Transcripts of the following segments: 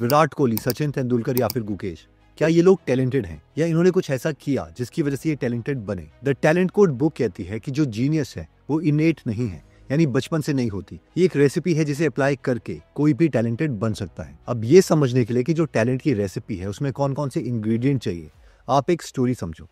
विराट कोहली, सचिन तेंदुलकर या फिर गुकेश, क्या ये लोग टैलेंटेड हैं या इन्होंने कुछ ऐसा किया जिसकी वजह से ये टैलेंटेड बने? द टैलेंट कोड बुक कहती है कि जो जीनियस है वो इनेट नहीं है, यानी बचपन से नहीं होती। ये एक रेसिपी है जिसे अप्लाई करके कोई भी टैलेंटेड बन सकता है। अब ये समझने के लिए कि जो टैलेंट की रेसिपी है उसमें कौन कौन से इंग्रेडिएंट चाहिए, आप एक स्टोरी समझो।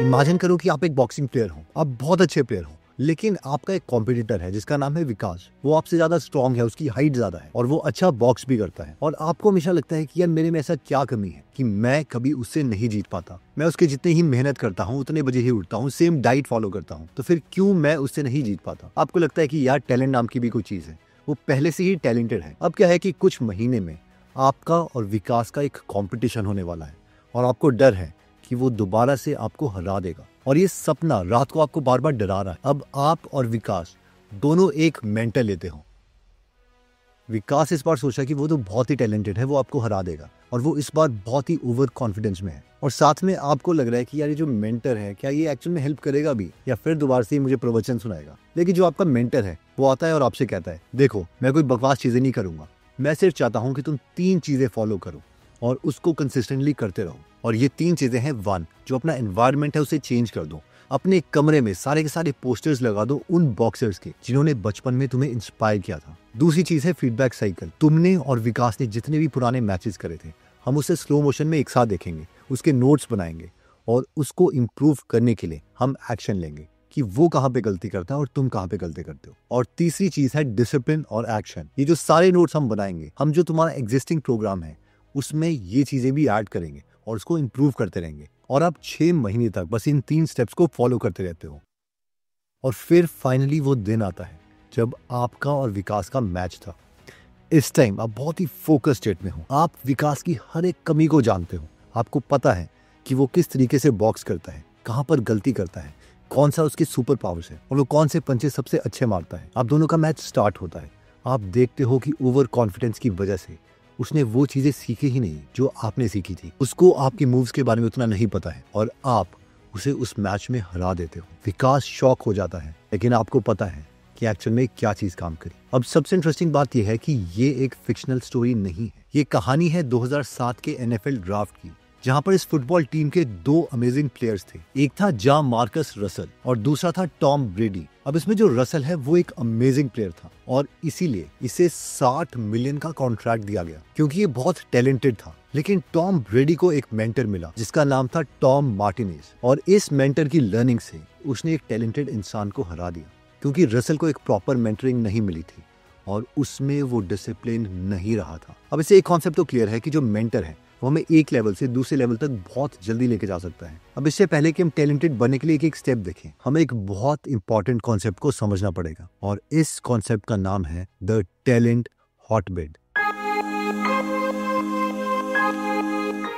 इमेजिन करो कि आप एक बॉक्सिंग प्लेयर हो, आप बहुत अच्छे प्लेयर हो, लेकिन आपका एक कॉम्पिटिटर है जिसका नाम है विकास। वो आपसे ज्यादा स्ट्रॉन्ग है, उसकी हाइट ज्यादा है और वो अच्छा बॉक्स भी करता है। और आपको हमेशा लगता है कि यार मेरे में ऐसा क्या कमी है कि मैं कभी उससे नहीं जीत पाता। मैं उसके जितने ही मेहनत करता हूँ, उतने बजे ही उठता हूँ, सेम डाइट फॉलो करता हूँ, तो फिर क्यों मैं उससे नहीं जीत पाता? आपको लगता है कि यार टैलेंट नाम की भी कोई चीज है, वो पहले से ही टैलेंटेड है। अब क्या है कि कुछ महीने में आपका और विकास का एक कॉम्पिटिशन होने वाला है और आपको डर है कि वो दोबारा से आपको हरा देगा और ये सपना रात को आपको बार बार डरा रहा है। अब आप और विकास दोनों एक मेंटर लेते हो। विकास इस बार सोचा कि वो तो बहुत ही टैलेंटेड है, वो आपको हरा देगा, और वो इस बार बहुत ही ओवर कॉन्फिडेंस में है। और साथ में आपको लग रहा है कि यार ये जो मेंटर है क्या ये एक्चुअल में हेल्प करेगा भी या फिर दोबारा से मुझे प्रवचन सुनाएगा। लेकिन जो आपका मेंटर है वो आता है और आपसे कहता है, देखो मैं कोई बकवास चीजें नहीं करूंगा, मैं सिर्फ चाहता हूं कि तुम 3 चीजें फॉलो करो और उसको कंसिस्टेंटली करते रहो। और ये 3 चीजें हैं। 1, जो अपना एनवायरनमेंट है उसे चेंज कर दो। अपने कमरे में सारे के सारे पोस्टर्स लगा दो उन बॉक्सर्स के जिन्होंने बचपन में तुम्हें इंस्पायर किया था। दूसरी चीज है फीडबैक साइकिल। तुमने और विकास ने जितने भी पुराने मैचेस करे थे, हम उसे स्लो मोशन में एक साथ देखेंगे, उसके नोट्स बनाएंगे और उसको इम्प्रूव करने के लिए हम एक्शन लेंगे कि वो कहाँ पे गलती करता है और तुम कहाँ पे गलती करते हो। और तीसरी चीज है डिसिप्लिन और एक्शन। ये जो सारे नोट्स हम बनाएंगे, हम जो तुम्हारा एग्जिस्टिंग प्रोग्राम है उसमें ये चीजें भी ऐड करेंगे और उसको इम्प्रूव करते रहेंगे। और आप 6 महीने तक बस इन 3 स्टेप्स को फॉलो करते रहते हो। और फिर फाइनली वो दिन आता है जब आपका और विकास का मैच था। इस टाइम आप बहुत ही फोकस स्टेट में हो। आप विकास की हर एक कमी को जानते हो। आपको पता है कि वो किस तरीके से बॉक्स करता है, कहाँ पर गलती करता है, कौन सा उसके सुपर पावर्स है और वो कौन से पंचे सबसे अच्छे मारता है। आप दोनों का मैच स्टार्ट होता है। आप देखते हो कि ओवर कॉन्फिडेंस की वजह से उसने वो चीजें सीखी ही नहीं जो आपने सीखी थी। उसको आपके मूव्स के बारे में उतना नहीं पता है और आप उसे उस मैच में हरा देते हो। विकास शॉक हो जाता है, लेकिन आपको पता है कि एक्चुअल में क्या चीज काम करी। अब सबसे इंटरेस्टिंग बात यह है कि ये एक फिक्शनल स्टोरी नहीं है। ये कहानी है 2007 के NFL ड्राफ्ट की, जहां पर इस फुटबॉल टीम के 2 अमेजिंग प्लेयर्स थे। एक था जा मार्कस रसल और दूसरा था टॉम ब्रेडी। अब इसमें जो रसल है वो एक अमेजिंग प्लेयर था और इसीलिए इसे 60 मिलियन का कॉन्ट्रैक्ट दिया गया क्योंकि ये बहुत टैलेंटेड था। लेकिन टॉम ब्रेडी को एक मेंटर मिला जिसका नाम था टॉम मार्टिनेज, और इस मेंटर की लर्निंग से उसने एक टैलेंटेड इंसान को हरा दिया क्योंकि रसल को एक प्रॉपर मेंटरिंग नहीं मिली थी और उसमें वो डिसिप्लिन नहीं रहा था। अब इसे एक कॉन्सेप्ट तो क्लियर है कि जो मेंटर है वो हमें एक लेवल से दूसरे लेवल तक बहुत जल्दी लेके जा सकता है। अब इससे पहले कि हम टैलेंटेड बनने के लिए एक स्टेप देखें, हमें एक बहुत इंपॉर्टेंट कॉन्सेप्ट को समझना पड़ेगा और इस कॉन्सेप्ट का नाम है the talent hotbed.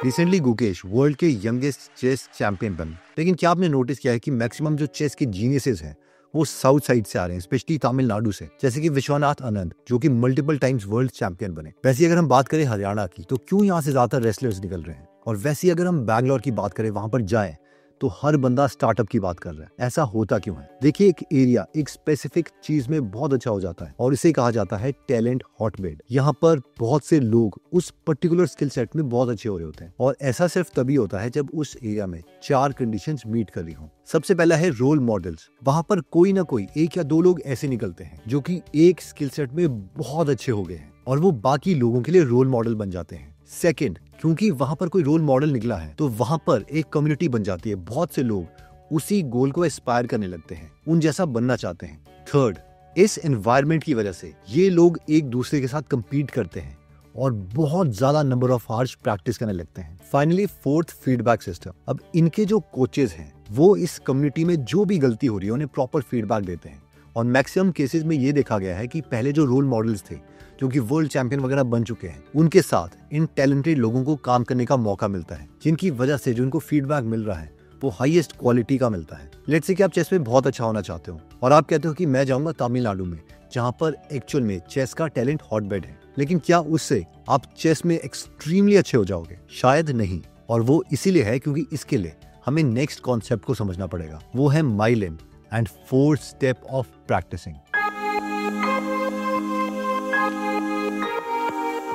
Recently Gukesh world के यंगेस्ट चेस चैंपियन बने, लेकिन क्या आपने नोटिस किया है कि मैक्सिमम जो चेस के जीनियसेस हैं वो साउथ साइड से आ रहे हैं, स्पेशली तमिलनाडु से, जैसे कि विश्वनाथ आनंद जो कि मल्टीपल टाइम्स वर्ल्ड चैंपियन बने। वैसे अगर हम बात करें हरियाणा की तो क्यों यहाँ से ज्यादा रेसलर्स निकल रहे हैं, और वैसे अगर हम बैंगलोर की बात करें, वहां पर जाएं तो हर बंदा स्टार्टअप की बात कर रहा है। ऐसा होता क्यों है? देखिए, एक एरिया एक स्पेसिफिक चीज में बहुत अच्छा हो जाता है और इसे कहा जाता है टैलेंट हॉटबेड। यहाँ पर बहुत से लोग उस पर्टिकुलर स्किल सेट में बहुत अच्छे हो रहे होते हैं और ऐसा सिर्फ तभी होता है जब उस एरिया में 4 कंडीशंस मीट कर रही हो। सबसे पहला है रोल मॉडल्स। वहां पर कोई ना कोई 1 या 2 लोग ऐसे निकलते हैं जो कि एक स्किल सेट में बहुत अच्छे हो गए हैं और वो बाकी लोगों के लिए रोल मॉडल बन जाते हैं। सेकंड, क्योंकि वहां पर कोई रोल मॉडल निकला है तो वहां पर एक कम्युनिटी बन जाती है। बहुत से लोग उसी गोल को एस्पायर करने लगते हैं, उन जैसा बनना चाहते हैं। थर्ड, इस एनवायरनमेंट की वजह से ये लोग एक दूसरे के साथ compete करते हैं और बहुत ज्यादा नंबर ऑफ आवर्स प्रैक्टिस करने लगते हैं। Finally fourth, feedback system. अब इनके जो कोचेस हैं वो इस कम्युनिटी में जो भी गलती हो रही है उन्हें प्रॉपर फीडबैक देते हैं और मैक्सिमम केसेस में ये देखा गया है कि पहले जो रोल मॉडल्स थे जो कि वर्ल्ड चैंपियन वगैरह बन चुके हैं, उनके साथ इन टैलेंटेड लोगों को काम करने का मौका मिलता है, जिनकी वजह से जो उनको फीडबैक मिल रहा है वो हाईएस्ट क्वालिटी का मिलता है। लेट्स से कि आप चेस में बहुत अच्छा होना चाहते हो और आप कहते हो कि मैं जाऊंगा तमिलनाडु में जहां पर एक्चुअल में चेस का टैलेंट हॉटबेड है, लेकिन क्या उससे आप चेस में एक्सट्रीमली अच्छे हो जाओगे? शायद नहीं। और वो इसीलिए है क्योंकि इसके लिए हमें नेक्स्ट कॉन्सेप्ट को समझना पड़ेगा, वो है myelin and 4 step of practising.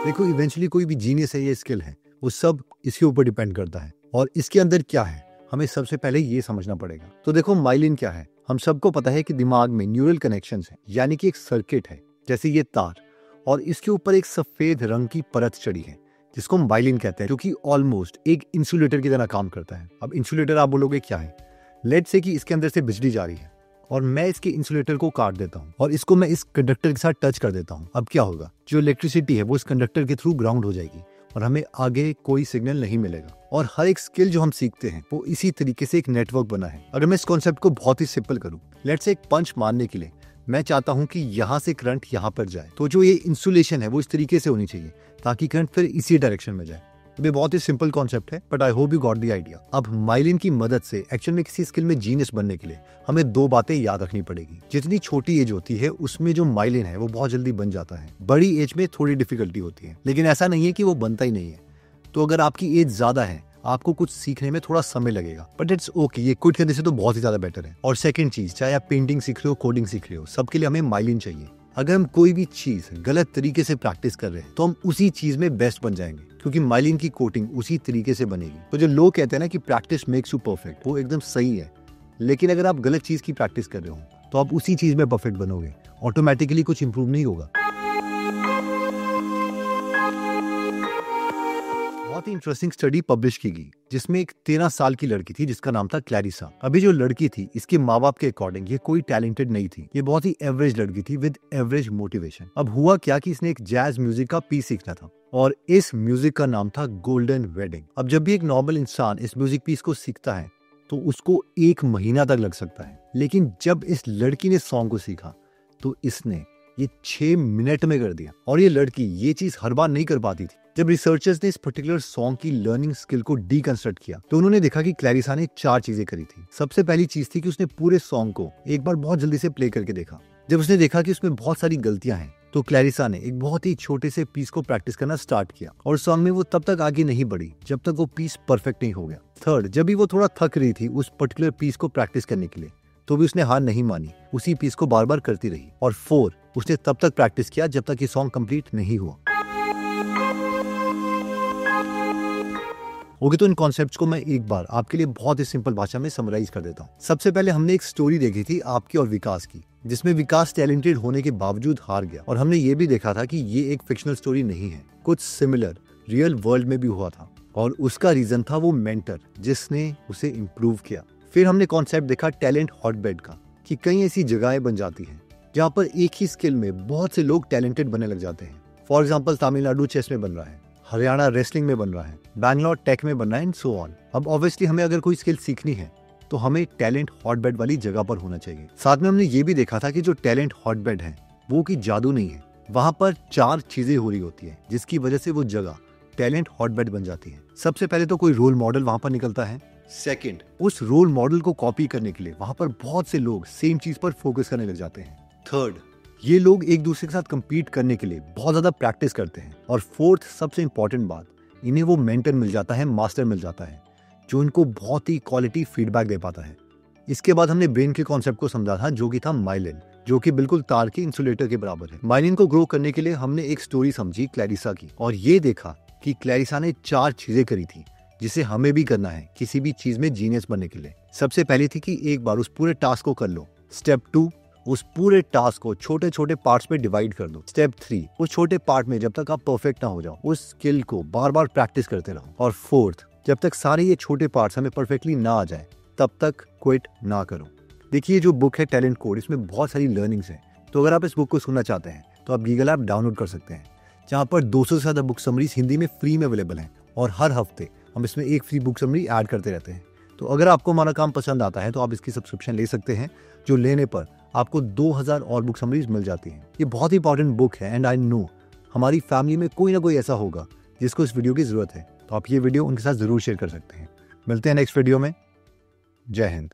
देखो इवेंचुअली कोई भी जीनियस है या स्किल है वो सब इसके ऊपर डिपेंड करता है, और इसके अंदर क्या है हमें सबसे पहले ये समझना पड़ेगा। तो देखो माइलिन क्या है, हम सबको पता है कि दिमाग में न्यूरल कनेक्शंस है, यानी कि एक सर्किट है जैसे ये तार, और इसके ऊपर एक सफेद रंग की परत चढ़ी है जिसको हम माइलिन कहते हैं, जो कि ऑलमोस्ट एक इंसुलेटर की तरह काम करता है। अब इंसुलेटर आप बोलोगे क्या है, लेट्स से कि इसके अंदर से बिजली जा रही है और मैं इसके इंसुलेटर को काट देता हूँ और इसको मैं इस कंडक्टर के साथ टच कर देता हूँ। अब क्या होगा, जो इलेक्ट्रिसिटी है वो इस कंडक्टर के थ्रू ग्राउंड हो जाएगी और हमें आगे कोई सिग्नल नहीं मिलेगा। और हर एक स्किल जो हम सीखते हैं वो इसी तरीके से एक नेटवर्क बना है। अगर मैं इस कॉन्सेप्ट को बहुत ही सिंपल करूँ, लेट्स से एक पंच मारने के लिए मैं चाहता हूं कि यहाँ से करंट यहाँ पर जाए, तो जो ये इंसुलेशन है वो इस तरीके से होनी चाहिए ताकि करंट फिर इसी डायरेक्शन में जाए। ये बहुत ही सिंपल कॉन्सेप्ट है, but I hope you got the idea. अब माइलिन की मदद से एक्चुअल में किसी स्किल में जीनियस बनने के लिए हमें दो बातें याद रखनी पड़ेगी। जितनी छोटी एज होती है उसमें जो माइलिन है वो बहुत जल्दी बन जाता है, बड़ी एज में थोड़ी डिफिकल्टी होती है, लेकिन ऐसा नहीं है कि वो बनता ही नहीं है। तो अगर आपकी एज ज्यादा है, आपको कुछ सीखने में थोड़ा समय लगेगा, बट इट्स ओके, ये क्विट करने से तो बहुत ही ज्यादा बेटर है। और सेकंड चीज, चाहे आप पेंटिंग सीख रहे हो, कोडिंग सीख रहे हो, सबके लिए हमें माइलिन चाहिए। अगर हम कोई भी चीज गलत तरीके से प्रैक्टिस कर रहे हैं तो हम उसी चीज में बेस्ट बन जाएंगे, क्योंकि माइलिन की कोटिंग उसी तरीके से बनेगी। तो जो लोग कहते हैं ना कि प्रैक्टिस मेक्स यू परफेक्ट, वो एकदम सही है, लेकिन अगर आप गलत चीज की प्रैक्टिस कर रहे हो तो आप उसी चीज में परफेक्ट बनोगे, ऑटोमेटिकली कुछ इंप्रूव नहीं होगा। बहुत ही इंटरेस्टिंग स्टडी पब्लिश की गई जिसमें एक 13 साल की लड़की थी जिसका नाम था क्लैरिसा। अभी जो लड़की थी इसके माँ बाप के अकॉर्डिंग ये कोई टैलेंटेड नहीं थी, ये बहुत ही एवरेज लड़की थी विद एवरेज मोटिवेशन। अब हुआ क्या कि इसने एक जैज म्यूजिक का पीस सीखना था और इस म्यूजिक का नाम था गोल्डन वेडिंग। अब जब भी एक नॉर्मल इंसान इस म्यूजिक पीस को सीखता है तो उसको 1 महीना तक लग सकता है, लेकिन जब इस लड़की ने सॉन्ग को सीखा तो इसने ये 6 मिनट में कर दिया। और ये लड़की ये चीज हर बार नहीं कर पाती थी। जब रिसर्चर्स ने इस पर्टिकुलर सॉन्ग की लर्निंग स्किल को डीकंस्ट्रक्ट किया तो उन्होंने देखा कि क्लैरिसा ने 4 चीजें करी थी। सबसे पहली चीज थी कि उसने पूरे सॉन्ग को एक बार बहुत जल्दी से प्ले करके देखा। जब उसने देखा कि उसमें बहुत सारी गलतियां हैं तो क्लैरिसा ने एक बहुत ही छोटे से पीस को प्रैक्टिस करना स्टार्ट किया और सॉन्ग में वो तब तक आगे नहीं बढ़ी जब तक वो पीस परफेक्ट नहीं हो गया। थर्ड, जब भी वो थोड़ा थक रही थी उस पर्टिकुलर पीस को प्रैक्टिस करने के लिए तो भी उसने हार नहीं मानी, उसी पीस को बार बार करती रही। और 4, उसने तब तक प्रैक्टिस किया जब तक ये सॉन्ग कंप्लीट नहीं हुआ। ओके, तो इन कॉन्सेप्ट्स को मैं एक बार आपके लिए बहुत ही सिंपल भाषा में समराइज कर देता हूँ। सबसे पहले हमने एक स्टोरी देखी थी आपकी और विकास की, जिसमें विकास टैलेंटेड होने के बावजूद हार गया, और हमने ये भी देखा था कि ये एक फिक्शनल स्टोरी नहीं है, कुछ सिमिलर रियल वर्ल्ड में भी हुआ था, और उसका रीजन था वो मेंटर जिसने उसे इम्प्रूव किया। फिर हमने कॉन्सेप्ट देखा टैलेंट हॉटबेड का, कि कई ऐसी जगहें बन जाती हैं जहाँ पर एक ही स्किल में बहुत से लोग टैलेंटेड बनने लग जाते हैं। फॉर एग्जाम्पल तमिलनाडु चेस में बन रहा है, हरियाणा रेसलिंग में बन रहा है, बैंगलोर टेक में बन रहा है, एंड सो ऑन। अब ऑब्वियसली हमें अगर कोई स्किल सीखनी है तो हमें टैलेंट हॉटबेड वाली जगह पर होना चाहिए। साथ में हमने ये भी देखा था कि जो टैलेंट हॉटबेड है वो की जादू नहीं है, वहां पर 4 चीजें हो रही होती है जिसकी वजह से वो जगह टैलेंट हॉटबेड बन जाती है। सबसे पहले तो कोई रोल मॉडल वहां पर निकलता है। सेकंड, उस रोल मॉडल को कॉपी करने के लिए वहां पर बहुत से लोग सेम चीज पर फोकस करने लग जाते हैं। थर्ड, ये लोग एक दूसरे के साथ compete करने के लिए बहुत ज्यादा प्रैक्टिस करते हैं। और फोर्थ, सबसे इंपॉर्टेंट बात, इन्हें वो मेंटर मिल जाता है, मास्टर मिल जाता है, जो इनको बहुत ही क्वालिटी फीडबैक दे पाता है। इसके बाद हमने ब्रेन के कॉन्सेप्ट को समझा था, जो कि था माइलिन, जो कि बिल्कुल तार के इंसुलेटर के बराबर है। माइलिन को ग्रो करने के लिए हमने एक स्टोरी समझी क्लैरिसा की, और ये देखा कि क्लैरिसा ने 4 चीजें करी थी जिसे हमें भी करना है किसी भी चीज में जीनियस बनने के लिए। सबसे पहली थी कि एक बार उस पूरे टास्क को कर लो। स्टेप 2, उस पूरे टास्क को छोटे छोटे पार्ट्स में डिवाइड कर दो। स्टेप 3, उस छोटे पार्ट में जब तक आप परफेक्ट ना हो जाओ उस स्किल को बार बार प्रैक्टिस करते रहो। और 4th, जब तक सारे ये छोटे पार्ट्स हमें परफेक्टली ना आ जाए तब तक क्विट ना करो। देखिए, जो बुक है टैलेंट कोड, इसमें बहुत सारी लर्निंग्स हैं, तो अगर आप इस बुक को सुनना चाहते हैं तो आप गूगल ऐप डाउनलोड कर सकते हैं, जहाँ पर 200 से ज्यादा बुक समरीज हिंदी में फ्री में अवेलेबल हैं, और हर हफ्ते हम इसमें एक फ्री बुक समरी ऐड करते रहते हैं। तो अगर आपको हमारा काम पसंद आता है तो आप इसकी सब्सक्रिप्शन ले सकते हैं, जो लेने पर आपको 2000 और बुक समरीज मिल जाती हैं। ये बहुत ही इंपॉर्टेंट बुक है, एंड आई नो हमारी फैमिली में कोई ना कोई ऐसा होगा जिसको इस वीडियो की जरूरत है, तो आप ये वीडियो उनके साथ जरूर शेयर कर सकते हैं। मिलते हैं नेक्स्ट वीडियो में। जय हिंद।